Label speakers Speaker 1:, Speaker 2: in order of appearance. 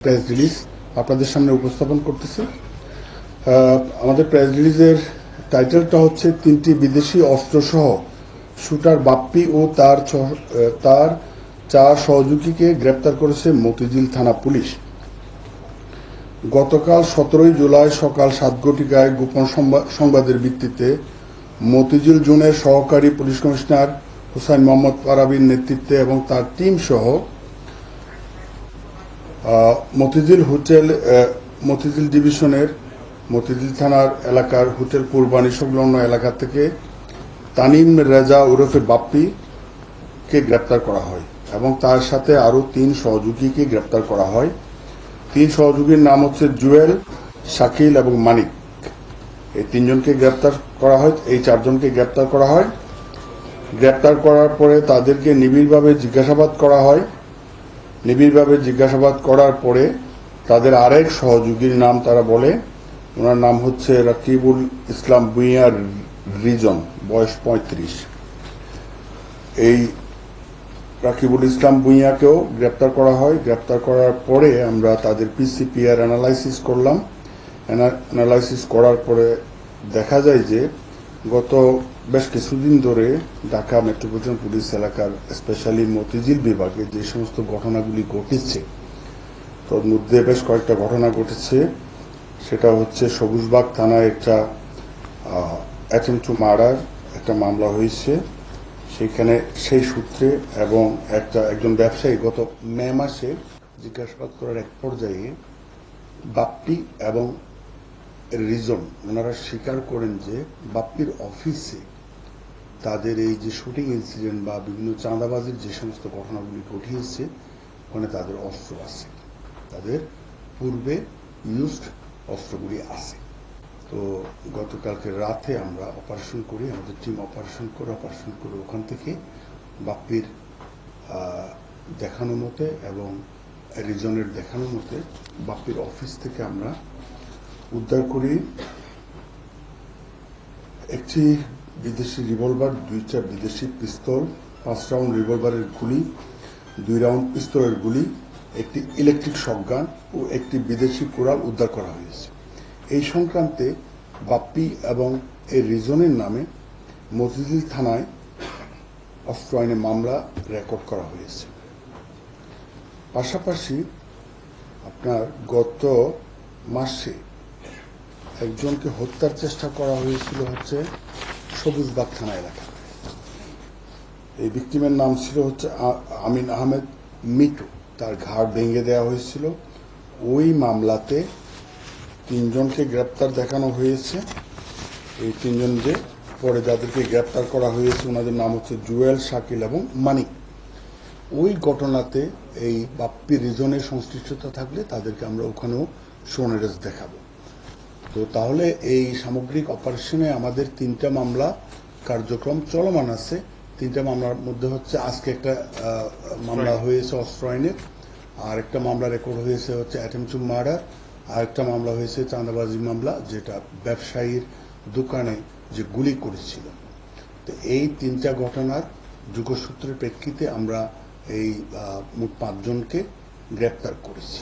Speaker 1: Press release আপনাদের সামনে উপস্থাপন করতেছি। আমাদের প্রেস রিলিজের টাইটেলটা হচ্ছে তিনটি বিদেশি অস্ত্রসহ শুটার বাপ্পি ও তার চার সহযোগীকে গ্রেপ্তার করেছে মতিঝিল থানা পুলিশ। গতকাল 17 জুলাই সকাল 7 ঘটিকায় গোপন সংবাদের ভিত্তিতে মতিঝিল জোনের সহকারী পুলিশ কমিশনার হুসাইন মোহাম্মদ পারাবীর নেতৃত্বে এবং তার টিম সহ মতিঝিল ডিভিশনের মতিঝিল থানার এলাকার হোটেল কুরবানি সংলগ্ন এলাকা থেকে তানিম রেজা ওরফে বাপ্পিকে গ্রেপ্তার করা হয় এবং তার সাথে আরও 3 সহযোগীকে গ্রেপ্তার করা হয়। 3 সহযোগীর নাম হচ্ছে জুয়েল, শাকিল এবং মানিক। এই 3 জনকে গ্রেপ্তার করা হয়, এই 4 জনকে গ্রেপ্তার করা হয়। গ্রেপ্তার করার পরে তাদেরকে নিবিড়ভাবে জিজ্ঞাসাবাদ করা হয়। নিবিড়ভাবে জিজ্ঞাসাবাদ করার পরে তাদের আরেক সহযোগীর নাম তারা বলে, ওনার নাম হচ্ছে রাকিবুল ইসলাম ভূঁইয়া রিজন, বয়স 35। এই রাকিবুল ইসলাম ভূঁইয়াকেও গ্রেপ্তার করা হয়। গ্রেপ্তার করার পরে আমরা তাদের পিসিপিআর অ্যানালাইসিস করলাম। অ্যানালাইসিস করার পরে দেখা যায় যে গত বেশ কিছুদিন ধরে ঢাকা মেট্রোপলিটন পুলিশ এলাকার স্পেশালি মতিঝিল বিভাগে যে সমস্ত ঘটনাগুলি ঘটেছে, তার মধ্যে বেশ কয়েকটা ঘটনা ঘটেছে। সেটা হচ্ছে সবুজবাগ থানায় একটা অ্যাটেম্পট টু মার্ডার একটা মামলা হয়েছে। সেখানে সেই সূত্রে এবং একজন ব্যবসায়ী গত মে মাসে জিজ্ঞাসাবাদ করার এক পর্যায়ে বাপ্পি এবং রিজন ওনারা স্বীকার করেন যে বাপ্পির অফিসে তাদের এই যে শুটিং ইনসিডেন্ট বা বিভিন্ন চাঁদাবাজির যে সমস্ত ঘটনাগুলি ঘটিয়েছে ওখানে তাদের অস্ত্র আছে, তাদের পূর্বে ইউজড অস্ত্রগুলি আছে। তো গতকালকে রাতে আমরা অপারেশন করি, আমাদের টিম অপারেশন করে ওখান থেকে বাপ্পির দেখানো মতে এবং রিজনের দেখানো মতে বাপ্পির অফিস থেকে আমরা উদ্ধার করি একটি বিদেশি রিভলভার, 2টা বিদেশি পিস্তল, 5 রাউন্ড রিভলভারের গুলি, 2 রাউন্ড পিস্তলের গুলি, একটি ইলেকট্রিক শটগান ও একটি বিদেশি কোরাল উদ্ধার করা হয়েছে। এই সংক্রান্তে বাপ্পি এবং এই রিজনের নামে মতিঝিল থানায় অস্ত্র আইনে মামলা রেকর্ড করা হয়েছে। পাশাপাশি আপনার গত মাসে একজনকে হত্যার চেষ্টা করা হয়েছিল হচ্ছে সবুজবাগ থানা এলাকায়। এই ভিকটিমের নাম ছিল হচ্ছে আমিন আহমেদ মিটু, তার ঘাড় ভেঙে দেওয়া হয়েছিল। ওই মামলাতে 3 জনকে গ্রেপ্তার দেখানো হয়েছে। এই 3 জন যে পরে যাদেরকে গ্রেপ্তার করা হয়েছে ওনাদের নাম হচ্ছে জুয়েল, শাকিল এবং মানিক। ওই ঘটনাতে এই বাপ্পি রিজনের সংশ্লিষ্টতা থাকলে তাদেরকে আমরা ওখানেও শোন অ্যারেস্ট দেখাবো। তো তাহলে এই সামগ্রিক অপারেশনে আমাদের 3টা মামলা কার্যক্রম চলমান আছে। 3টা মামলার মধ্যে হচ্ছে আজকে একটা মামলা হয়েছে অস্ত্র আইনের, আর একটা মামলা রেকর্ড হয়েছে হচ্ছে অ্যাটেম্পট টু মার্ডার, আর একটা মামলা হয়েছে চাঁদাবাজি মামলা, যেটা ব্যবসায়ীর দোকানে যে গুলি করেছিল। তো এই 3টা ঘটনার যোগসূত্রের প্রেক্ষিতে আমরা এই মোট 5 জনকে গ্রেপ্তার করেছি।